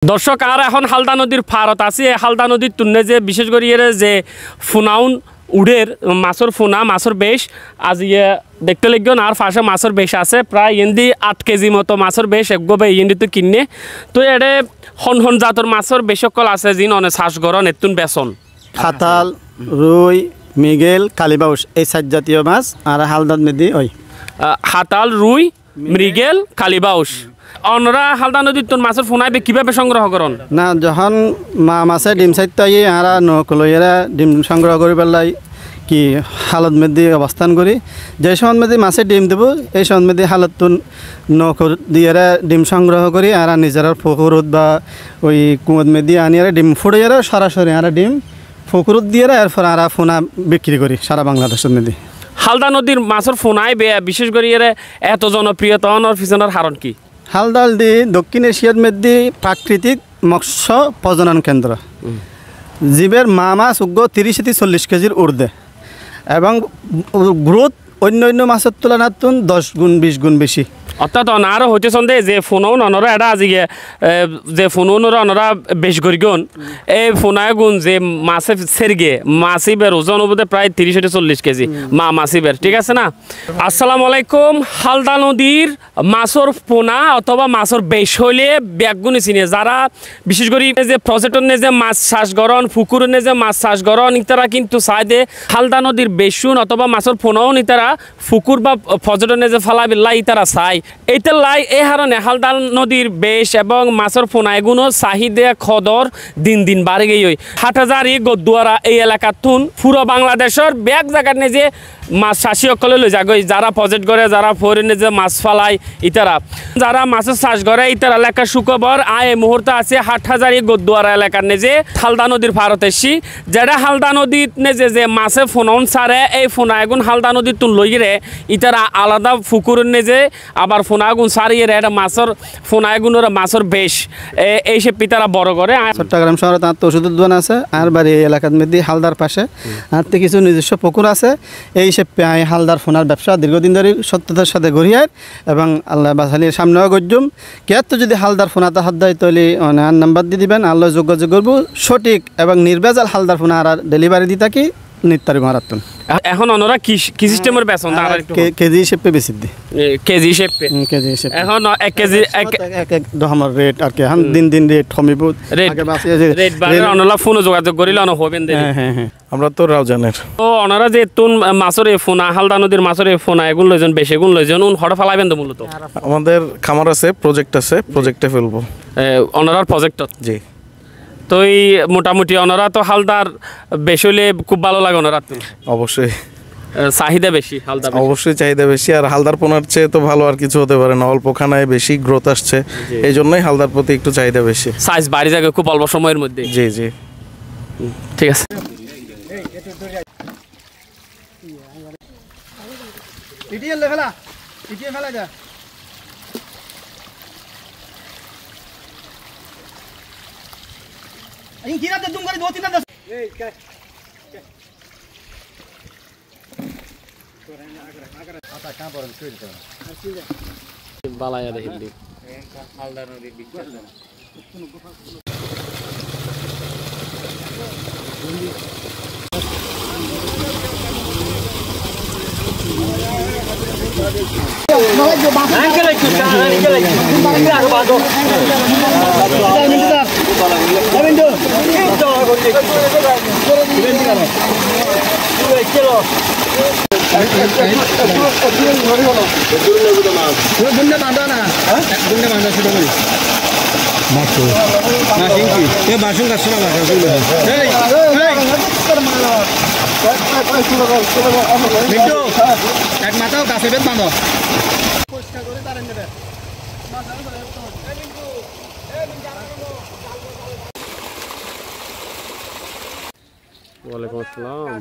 দর্শক আর এখন হালদা নদীর ফারত আছে হালদা নদীর তুন্নে যে বিশেষ করে যে ফুনাউন উড়ের মাছের ফুনা মাছের বেশ আজ দেখতে লাগবেন আর ফাঁসে মাছের বেশ আছে প্রায় ইন্দি 8 কেজি মতো মাছের বেশ একগোবে ইন্দি তো কিনে তো এডে হন জাতর মাছের বেশকল আছে যিন অনেক শ্বাস গরন এতুন বেসন খাতাল রুই মৃগেল কালিবাউস এই 4 জাতীয় মাছ আর হালদার মেদি ওই হাতাল রুই মৃগেল কালিবাউস অনরা হালদা নদীর তোর মাছের ফোনাইবে কিভাবে সংগ্রহ করন না যখন মাছে ডিম চাইতে আরা নকলইরা ডিম সংগ্রহ করি পেলাই কি হালত মেদি অবস্থান করি যে সময় মেদি মাছে ডিম দেব এই সময় মেদি হালত নক দিয়ে ডিম সংগ্রহ করি আর নিজের পুকুরত বা ওই কুমদ মেদি আনিয়ে ডিম ফুড়ে সরাসরি আর ডিম পুকুরত দিয়ে এরপর আর ফোনা বিক্রি করি সারা বাংলাদেশের মেদি হালদা নদীর মাছের ফোনাই বিশেষ করে এত জনপ্রিয়তা অনর পিছনের হারণ কি হালদাল দি দক্ষিণ এশিয়ার মধ্যে প্রাকৃতিক মৎস্য প্রজনন কেন্দ্র জীবের মা মাছ উগ্র 30-40 কেজির ঊর্ধ্বে এবং গ্রোথ অন্য মাছের তুলনায় 10 গুণ 20 গুণ বেশি অর্থাৎ অনারও হইতে সন্দেহ যে ফোনও অনরা এটা আজিকে যে ফোনও অনরা বেশ করি গুণ এই ফোনায় গুণ যে মাছে সেরগে মাছিবের ওজন বোধ প্রায় 30-40 কেজি মাছিবের ঠিক আছে না আসসালামু আলাইকুম হালদা নদীর মাছর পোনা অথবা মাছর বেশ হইলে ব্যাগগুনি চিনে যারা বিশেষ করে যে প্রজেক্টর নে যে মাছ চাষ করন পুকুর নে যে মাছ চাষ করন ইতারা কিন্তু চাই দে হালদা নদীর বেশুন অথবা মাছর পোনাও ইতারা পুকুর বা পর্যটনে যে ফালা বিল্লা ইতারা চাই এইটা লাই এই হারণে হালদা নদীর বেশ এবং মাছের ফোনা এগুলো চাহিদা খদর দিন দিন বাড়ে গিয়ে 8,000 গদুয়ারা এই এলাকার তুন পুরো বাংলাদেশের ব্যাগ জায়গার নে যে মাছ চাষি সকলে লই যাগই যারা প্রজেক্ট করে যারা ফরিনে যে মাছ ফালায় ইতারা যারা মাছের চাষ করে ইতার এলাকার সুখবর আয় মুহূর্তে আছে 8,000 গদুয়ারা এলাকার নে যে হালদা নদীর ভারতেশি যেটা হালদা নদীর নে যে মাছে ফোনন সারে এই ফোনা এগুন হালদা নদীর তুন লই গিয়ে ইতারা আলাদা পুকুরের নে যে আবার ফোনাগুন সারিয়ে এটা মাছের ফোনাগুনের মাছের বেশ এই সে পিতারা বড় করে চট্টগ্রাম শহরে তার তো ওষুধের দোকান আছে আর বাড়ি এলাকার মধ্যে হালদার পাশে আর কিছু নিজস্ব পুকুর আছে এই সে হালদার ফোনার ব্যবসা দীর্ঘদিন ধরে সত্যতার সাথে গড়িয়ার এবং আল্লাহ বাসালির সামনেও গজ্জুম কেত যদি হালদার ফোনাতে হাত দেয় তাহলে আর নাম্বার দিয়ে দিবেন আল্লাহ যোগাযোগ করবো সঠিক এবং নির্ভেজাল হালদার ফোনা আর ডেলিভারি দিয়ে থাকি নিত্যারি মারাত্মন এখন অনরা কি সিস্টেমের বেতন কেজি হিসেবে বেশি দি কেজি হিসেবে এখন 1 কেজি এক আমার রেট আর কি এখন দিন রেট কমিব রেট বাড়ে অনলা ফোনে যোগাযোগ করিলে অন হবেন হ্যাঁ আমরা তো রাউজানের ও অনারা যে তুন মাছের ফোনা হালদা নদীর মাছের ফোনা এগুন লইজন বেশি গুণ লইজন হড় ফালাইবেন তো মূলত আমাদের খামার আছে প্রজেক্ট আছে প্রজেক্টে ফেলবো অনারার প্রজেক্টত জি তো এই মোটামুটি অনারা তো হালদার বেশ হইলে খুব ভালো লাগে ওনারা অবশ্যই চাহিদা বেশি হালদার অবশ্যই চাহিদা বেশি আর হালদার পোনার চেয়ে তো ভালো আর কিছু হতে পারে না অল্প খানায় বেশি গ্রোথ আসছে এই জন্যই হালদার প্রতি একটু চাহিদা বেশি সাইজ বাড়ি যাবে খুব অল্প সময়ের মধ্যে জি জি ঠিক আছে বালায়া দেখি এক মাথাও কাছে বেদ বাঁধো ওয়ালাইকুম আসসালাম